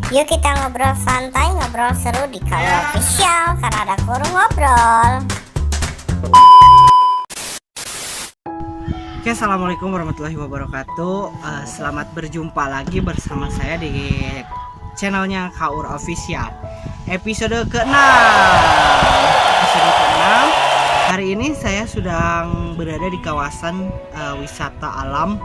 Yuk kita ngobrol santai, ngobrol seru di Kaur Official karena ada forum ngobrol. Oke, assalamualaikum warahmatullahi wabarakatuh. Selamat berjumpa lagi bersama saya di channelnya Kaur Official. Episode ke-6. Hari ini saya sedang berada di kawasan wisata alam,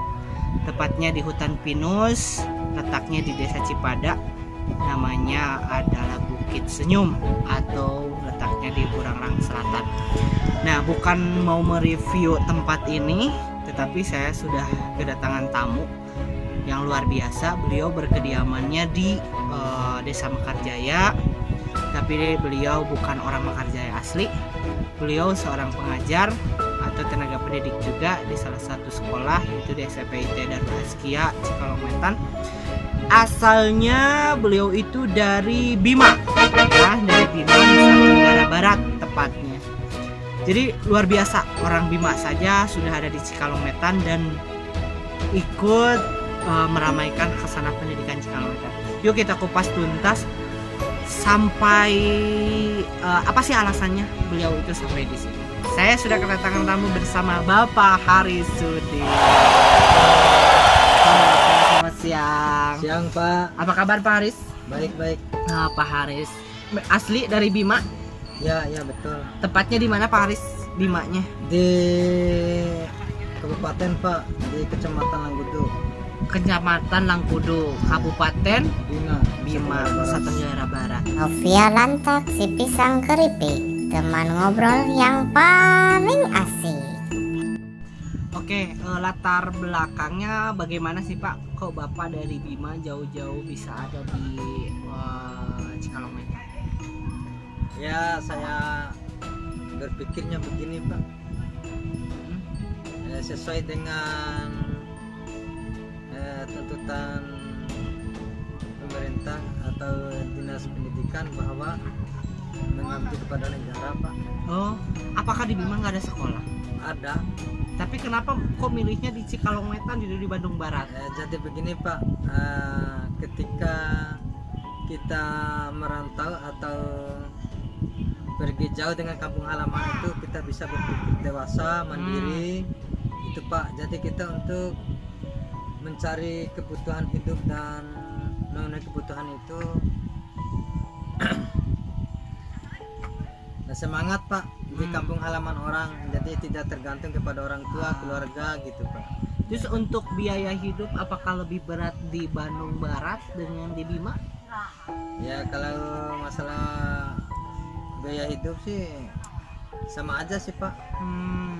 tepatnya di hutan pinus, letaknya di Desa Cipada. Namanya adalah Bukit Senyum atau letaknya di Burangrang Selatan. Nah, bukan mau mereview tempat ini, tetapi saya sudah kedatangan tamu yang luar biasa. Beliau berkediamannya di Desa Mekarjaya, tapi beliau bukan orang Mekarjaya asli. Beliau seorang pengajar atau tenaga pendidik juga di salah satu sekolah, yaitu di SPIT Darul Azkia Cikalongwetan. Asalnya beliau itu dari Bima, ya, dari Bima, Nusa Tenggara Barat tepatnya. Jadi luar biasa, orang Bima saja sudah ada di Cikalongwetan dan ikut meramaikan khasanah pendidikan Cikalongwetan. Yuk kita kupas tuntas sampai apa sih alasannya beliau itu sampai di sini. Saya sudah kedatangan tamu bersama Bapak Haris Sudi. Selamat siang. Siang Pak. Apa kabar Pak Haris? Baik. Nah, Pak Haris asli dari Bima. Ya betul. Tepatnya di mana Pak Haris? Bimanya? Di Kabupaten Pak, di Kecamatan Langgudu. Kecamatan Langkudu, Kabupaten Bima, Nusa Tenggara Barat. Novia Lantak, si pisang keripik, teman ngobrol yang paling asik. Oke, latar belakangnya bagaimana sih Pak? Kok Bapak dari Bima jauh-jauh bisa ada di Cikalongwetan? Ya, saya berpikirnya begini Pak. Sesuai dengan tuntutan pemerintah atau dinas pendidikan bahwa mengabdi kepada negara Pak. Oh, apakah di Bima nggak ada sekolah? Ada. Tapi kenapa kok milihnya di Cikalongwetan, di Bandung Barat? Jadi begini Pak, ketika kita merantau atau pergi jauh dengan kampung halaman itu, kita bisa berpikir dewasa, mandiri, itu Pak. Jadi kita untuk mencari kebutuhan hidup dan memenuhi kebutuhan itu semangat Pak di kampung halaman orang, jadi tidak tergantung kepada orang tua, keluarga gitu Pak. Terus untuk biaya hidup apakah lebih berat di Bandung Barat dengan di Bima? Ya kalau masalah biaya hidup sih sama aja sih Pak,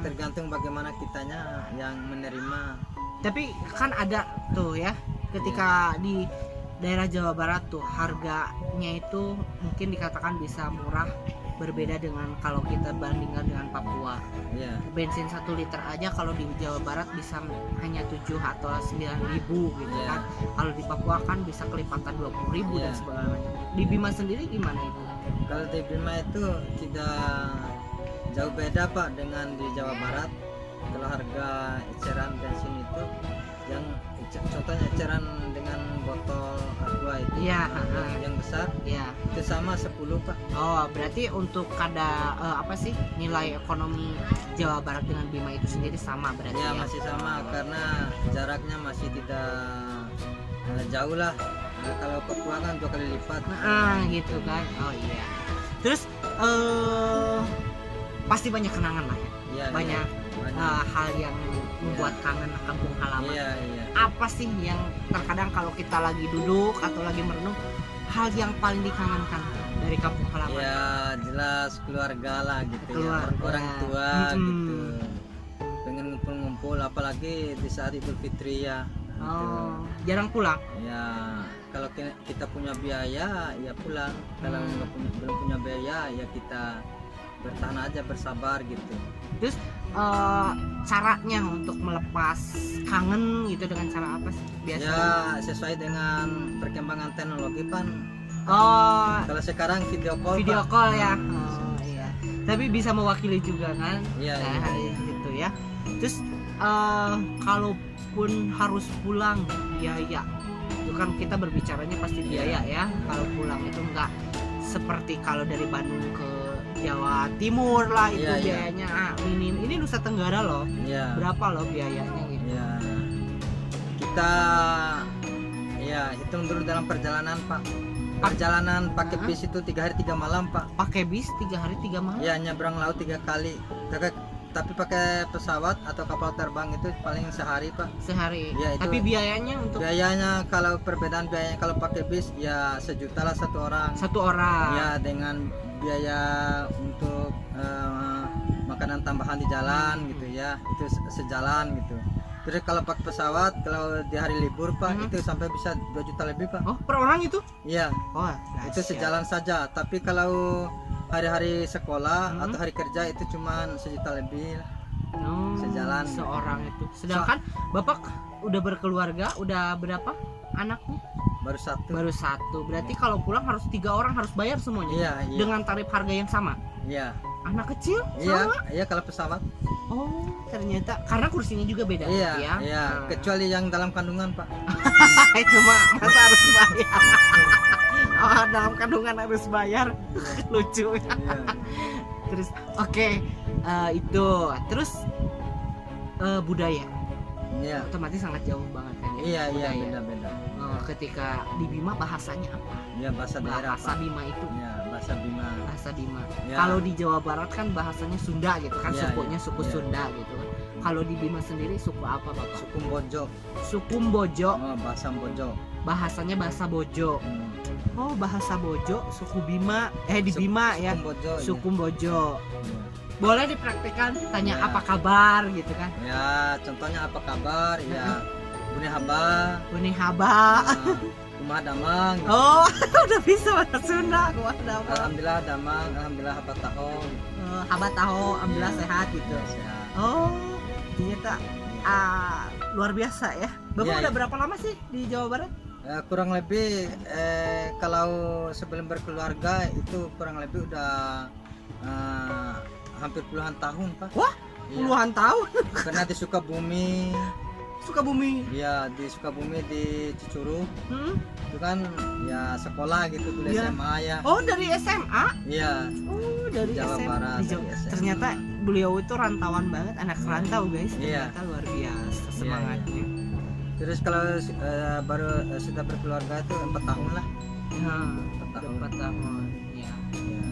tergantung bagaimana kitanya yang menerima. Tapi kan ada tuh ya, ketika di daerah Jawa Barat tuh harganya itu mungkin dikatakan bisa murah, berbeda dengan kalau kita bandingkan dengan Papua. Iya. Bensin 1 liter aja kalau di Jawa Barat bisa hanya 7 atau 9 ribu gitu kan. Kalau di Papua kan bisa kelipatan 20 ribu dan sebagainya. Di Bima sendiri gimana itu? Kalau di Bima itu tidak jauh beda Pak dengan di Jawa Barat. Kalau harga eceran bensin itu yang contohnya eceran dengan botol aqua itu, yang besar, itu sama 10 Pak. Oh, berarti untuk apa sih nilai ekonomi Jawa Barat dengan Bima itu sendiri sama berarti ya? Masih sama karena jaraknya masih tidak jauh lah. Kalau Papua kan 2 kali lipat. Gitu kan. Oh iya. Terus pasti banyak kenangan lah ya. Banyak. Hal yang membuat kangen kampung halaman. Apa sih yang terkadang kalau kita lagi duduk atau lagi merenung, hal yang paling dikangenkan dari kampung halaman? Ya jelas keluarga lah gitu. Orang tua gitu. Pengen ngumpul-ngumpul, apalagi di saat Idul Fitri ya. Jarang pulang? Ya kalau kita punya biaya ya pulang. Kalau belum punya biaya ya kita bertahan aja, bersabar gitu. Terus caranya untuk melepas kangen gitu dengan cara apa sih biasanya? Ya sesuai dengan perkembangan teknologi Pan. Kalau sekarang video call ya. Iya. Tapi bisa mewakili juga kan? Iya. Gitu ya. Terus kalaupun harus pulang biaya itu kan kita berbicaranya pasti biaya ya. Kalau pulang itu enggak seperti kalau dari Bandung ke Jawa Timur lah itu Iya, iya. biayanya minim. Ini Nusa Tenggara loh. Ya, Berapa loh biayanya gitu? ya. Kita ya hitung dulu dalam perjalanan Pak. Perjalanan pakai Hah? bis itu 3 hari 3 malam Pak. Pakai bis 3 hari 3 malam. Ya, nyebrang laut 3 kali. Tapi pakai pesawat atau kapal terbang itu paling sehari Pak. Sehari. Ya, itu- Tapi biayanya untuk Biayanya kalau perbedaan biayanya kalau pakai bis ya 1 juta lah 1 orang. satu orang. Ya, dengan biaya untuk makanan tambahan di jalan gitu ya, itu sejalan gitu. Terus kalau pakai pesawat kalau di hari libur Pak Mhm. itu sampai bisa 2 juta lebih Pak. Oh, per orang itu? Iya, Oh, itu dahsyat. sejalan saja. Tapi kalau hari-hari sekolah Mhm. atau hari kerja itu cuman 1 juta lebih lah. Oh, Sejalan. seorang itu. Sedangkan Bapak udah berkeluarga, udah berapa anaknya? Baru 1. Baru 1. Berarti kalau pulang harus 3 orang harus bayar semuanya. Iya, iya. Dengan tarif harga yang sama. Iya. Anak kecil Iya, sama? iya kalau pesawat. Oh, ternyata karena kursinya juga beda Iya, ya. iya. Nah, Kecuali yang dalam kandungan Pak. itu mah masa harus bayar. Oh, dalam kandungan harus bayar. Lucu. Iya. Terus oke, itu. Terus budaya Iya. otomatis sangat jauh banget kan ya. Iya, iya, budaya. beda-beda. Ketika di Bima bahasanya apa? Iya, bahasa daerah Bahasa Pak. Bima itu Iya, bahasa Bima. bahasa Bima. Ya. Kalau di Jawa Barat kan bahasanya Sunda gitu kan, Iya, sukunya iya, suku iya. Sunda gitu kan. Kalau di Bima sendiri suku apa Bapak? Suku Bojo. Suku Bojo, Oh, bahasa Bojo. bahasanya bahasa Bojo. Hmm. Oh, bahasa Bojo, suku Bima, di Suku- Bima ya. Suku Bojo. iya. Suku Bojo. Iya. Boleh dipraktikkan, tanya Ya. apa kabar gitu kan. Ya, contohnya apa kabar? Ya, Bune Haba, Bune haba. Kumaha Damang. gitu. Oh, udah bisa bahasa Sunda. Gua ada apa? Alhamdulillah Damang, alhamdulillah Haba Taho. Haba tahu, alhamdulillah Ya. sehat gitu. Sehat. Oh, ternyata luar biasa ya. Bapak Iya, udah iya. berapa lama sih di Jawa Barat? Kurang lebih kalau sebelum berkeluarga itu kurang lebih udah hampir puluhan tahun Pak. Wah, Iya. Puluhan tahun. Pernah di Sukabumi, Sukabumi. ya di Sukabumi di Cicurug Hmm? itu kan ya sekolah gitu dulu Iya. SMA ya. Oh, dari SMA? Iya. Oh, dari Jawa SMA. Barat, Di Jawa- dari SMA. Ternyata beliau itu rantauan banget, anak rantau guys. Iya. Ternyata luar biasa semangatnya. Terus kalau baru sudah berkeluarga itu 4 tahun lah. Ya, 4 tahun. 4 tahun. Ya. Ya.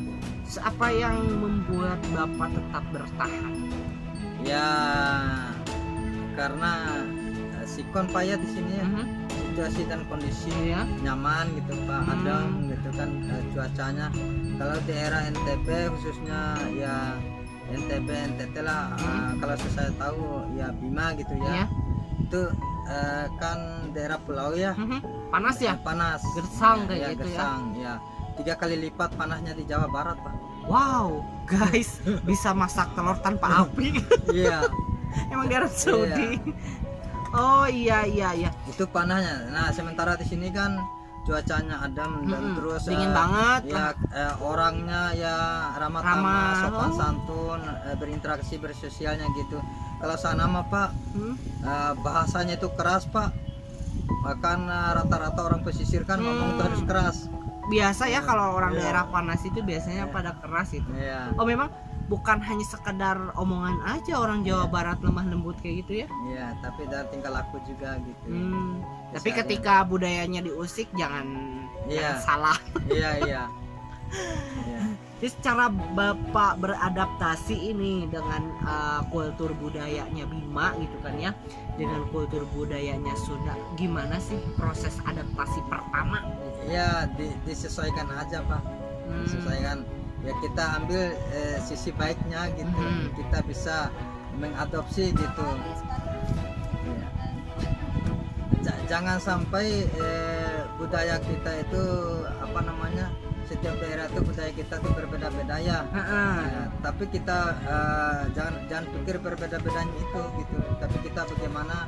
Terus apa yang membuat Bapak tetap bertahan? Ya, karena sikon Pak ya di sini ya. Mhm. Situasi dan kondisi Iya. nyaman gitu Pak, Hmm. adem gitu kan cuacanya. Kalau daerah NTB khususnya ya NTB NTT lah kalau saya tahu ya Bima gitu Iya. ya. Itu kan daerah pulau ya. Mhm. Panas ya? Panas. Gersang kayak ya, gitu ya. gersang, ya. 3 kali lipat panasnya di Jawa Barat Pak. Wow, guys, bisa masak telur tanpa api. Iya, Emang di Arab Saudi. Oh iya iya iya. itu panasnya. Nah, sementara di sini kan cuacanya adem dan Mm-mm, terus dingin banget. ya orangnya ya ramah Ramah. tamah, sopan Oh. santun, berinteraksi bersosialnya gitu. Kalau sana mah Pak Hmm? bahasanya itu keras Pak. Bahkan rata-rata orang pesisir kan ngomong tuh harus keras. Biasa ya kalau orang Iya. daerah panas itu biasanya Iya. pada keras itu. Iya. Oh memang bukan hanya sekedar omongan aja orang Jawa Iya. Barat lemah lembut kayak gitu ya. Iya, tapi dari tingkah laku juga gitu. Hmm. Tapi Bisa ketika budayanya diusik jangan Iya. salah. Iya, iya. Iya. Jadi cara Bapak beradaptasi ini dengan kultur budayanya Bima gitu kan ya, dengan kultur budayanya Sunda, gimana sih proses adaptasi pertama? Iya, disesuaikan aja Pak. Hmm. Disesuaikan. Ya kita ambil sisi baiknya gitu. Mhm. Kita bisa mengadopsi gitu. Iya. Jangan sampai budaya kita itu apa namanya, setiap daerah itu budaya kita tuh berbeda-beda ya. Heeh. Ya, tapi kita jangan pikir berbeda-bedanya itu gitu. Tapi kita bagaimana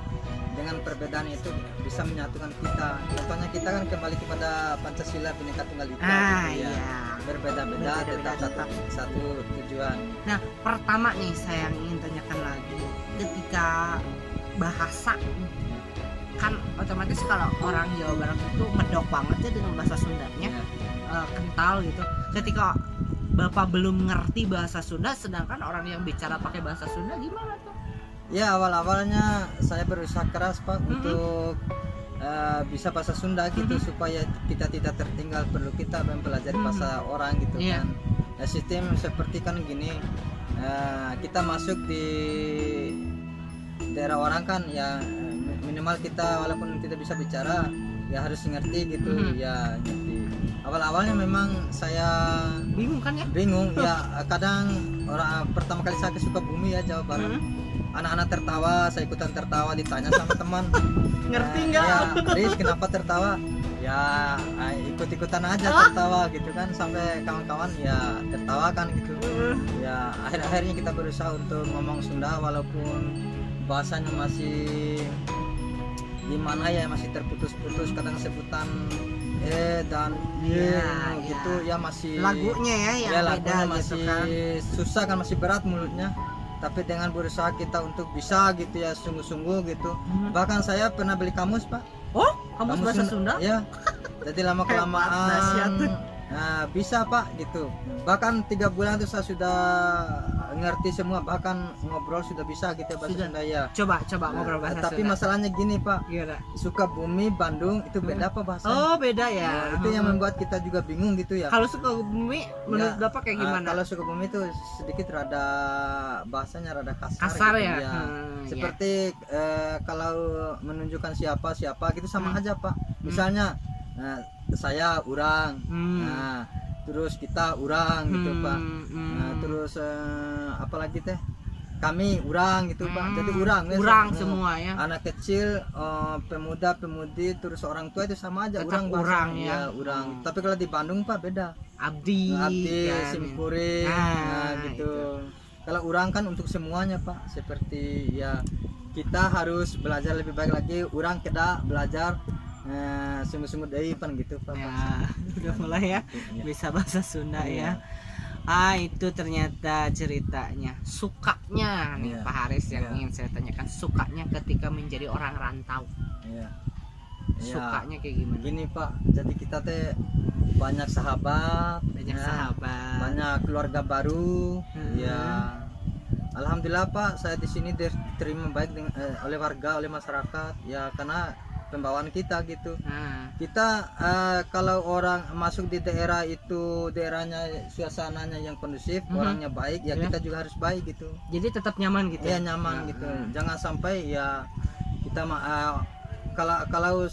dengan perbedaan itu bisa menyatukan kita. Contohnya kita kan kembali kepada Pancasila Bhinneka Tunggal Ika gitu ya. Iya. Berbeda-beda Berbeda-beda tetap satu tujuan. Nah, pertama nih saya ingin tanyakan lagi, ketika bahasa kan otomatis kalau orang Jawa Barat itu medok banget ya dengan bahasa Sundanya, kental gitu. Ketika Bapak belum ngerti bahasa Sunda, sedangkan orang yang bicara pakai bahasa Sunda gimana tuh? Ya awalnya saya berusaha keras Pak untuk bisa bahasa Sunda gitu supaya kita tidak tertinggal, perlu kita mempelajari bahasa orang gitu kan. Ya, sistem seperti kan gini, kita masuk di daerah orang kan ya minimal kita walaupun tidak bisa bicara ya harus ngerti gitu ya ngerti. Awalnya memang saya Bingung kan ya? bingung ya, kadang orang pertama kali saya ke Sukabumi ya Jawa Barat, anak-anak tertawa, saya ikutan tertawa, ditanya sama teman Ngerti nggak? ya Riz kenapa tertawa ya, ikut-ikutan aja tertawa gitu kan, sampai kawan-kawan ya tertawa kan gitu ya. Akhirnya kita berusaha untuk ngomong Sunda walaupun bahasanya masih gimana ya, masih terputus-putus, kadang sebutan dan gitu ya, masih Lagunya ya yang ya beda lagunya gitu masih kan. susah kan, masih berat mulutnya, tapi dengan berusaha kita untuk bisa gitu ya, sungguh-sungguh gitu. Bahkan saya pernah beli kamus Pak, Oh, kamus bahasa Sunda? ya, jadi lama Hebat, kelamaan dahsyat. bisa Pak gitu. Bahkan 3 bulan itu saya sudah ngerti semua, bahkan ngobrol sudah bisa gitu ya bahasa Sudah. Sunda ya. Coba ngobrol bahasa Tapi Sunda. masalahnya gini Pak, Gimana? Sukabumi, Bandung itu beda apa bahasa? Oh, beda Nah, ya. itu yang membuat kita juga bingung gitu ya. Kalau Sukabumi menurut Ya, Bapak kayak gimana? Kalau Sukabumi itu sedikit rada bahasanya rada kasar, Kasar gitu, ya? Seperti kalau menunjukkan siapa gitu sama aja Pak. Misalnya saya orang, nah terus kita orang gitu Pak. Nah, terus apalagi teh kami orang gitu Pak. Jadi orang ya, semua ya. anak kecil, pemuda, pemudi, terus orang tua itu sama aja, Tetap bahasa. urang ya. Urang. Tapi kalau di Bandung Pak beda. Abdi kan. Simkuring, gitu. Kalau urang kan untuk semuanya Pak, seperti ya kita harus belajar lebih baik lagi, urang keda belajar sungguh-sungguh dari pan gitu Pak. Ya, udah mulai ya bisa bahasa Sunda ya. Itu ternyata ceritanya, sukanya nih Iya. Pak Haris yang Iya. ingin saya tanyakan, sukanya ketika menjadi orang rantau. Iya. Iya. Sukanya kayak gimana? Gini Pak, jadi kita teh banyak sahabat, Banyak ya, sahabat. banyak keluarga baru, Hmm. ya. Alhamdulillah Pak, saya di sini diterima baik oleh warga, oleh masyarakat, ya karena pembawaan kita gitu. Nah, Kita kalau orang masuk di daerah itu, daerahnya suasananya yang kondusif, orangnya baik, ya Ya. kita juga harus baik gitu. jadi tetap nyaman gitu Ya nyaman gitu. Jangan sampai ya kita kalau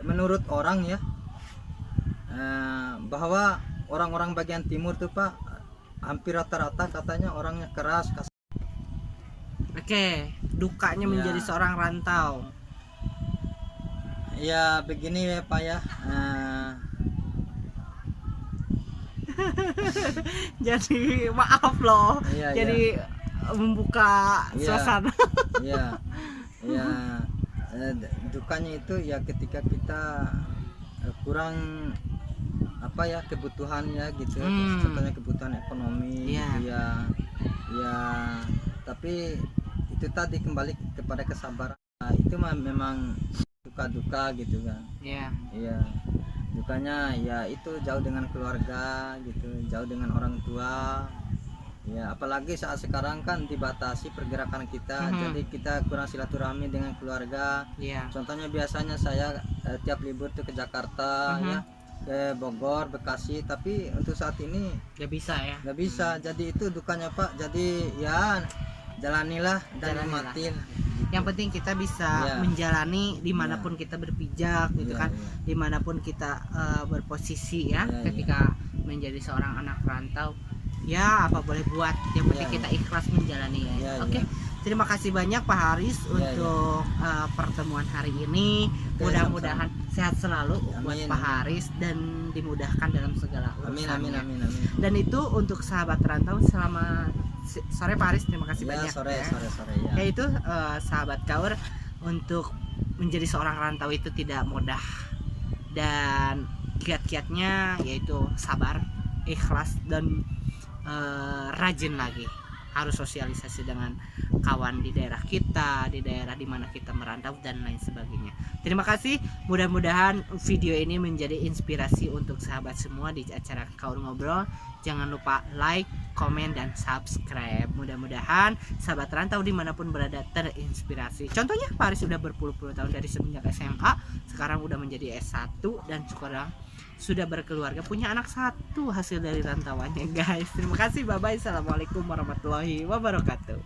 menurut orang ya bahwa orang-orang bagian timur tuh Pak hampir rata-rata katanya orangnya keras, kasar. Oke, dukanya Ya. menjadi seorang rantau. Ya begini ya Pak ya. Jadi maaf loh. Iya, Jadi membuka Iya. suasana. Ya, ya dukanya itu ya ketika kita kurang apa ya kebutuhannya gitu, contohnya kebutuhan ekonomi Iya. gitu ya, ya tapi itu tadi kembali kepada kesabaran. Nah, itu memang duka gitu kan. Iya. Iya, dukanya ya itu jauh dengan keluarga gitu, jauh dengan orang tua. Ya, apalagi saat sekarang kan dibatasi pergerakan kita, jadi kita kurang silaturahmi dengan keluarga. Iya. Contohnya biasanya saya tiap libur tuh ke Jakarta, ya, ke Bogor, Bekasi, tapi untuk saat ini Gak bisa ya. nggak bisa. Jadi itu dukanya Pak. Jadi ya jalanilah dan Jalanilah. nikmatin. Yang penting kita bisa Iya. menjalani dimanapun kita berpijak gitu Iya, kan, iya. dimanapun kita berposisi ya, Iya, ketika menjadi seorang anak rantau. Ya apa boleh buat, yang penting Iya, kita ikhlas menjalani ya. Iya, Oke, iya. terima kasih banyak Pak Haris Iya, untuk pertemuan hari ini. Oke, Mudah-mudahan sehat selalu buat Amin, Pak amin. Haris dan dimudahkan dalam segala Amin, urusannya. amin. Dan itu untuk sahabat rantau, selamat sore Pak Haris, terima kasih Ya, banyak sore ya. ya. Yaitu sahabat Kaur, untuk menjadi seorang rantau itu tidak mudah, dan kiat-kiatnya yaitu sabar, ikhlas, dan rajin lagi, harus sosialisasi dengan kawan di daerah kita, di daerah dimana kita merantau dan lain sebagainya. Terima kasih, mudah-mudahan video ini menjadi inspirasi untuk sahabat semua di acara Kaur Ngobrol. Jangan lupa like, komen, dan subscribe. Mudah-mudahan sahabat rantau dimanapun berada terinspirasi. Contohnya Faris sudah berpuluh-puluh tahun dari semenjak SMA, sekarang udah menjadi S1 dan sekarang sudah berkeluarga, punya anak satu hasil dari rantauannya guys. Terima kasih, bye bye, assalamualaikum warahmatullahi wabarakatuh.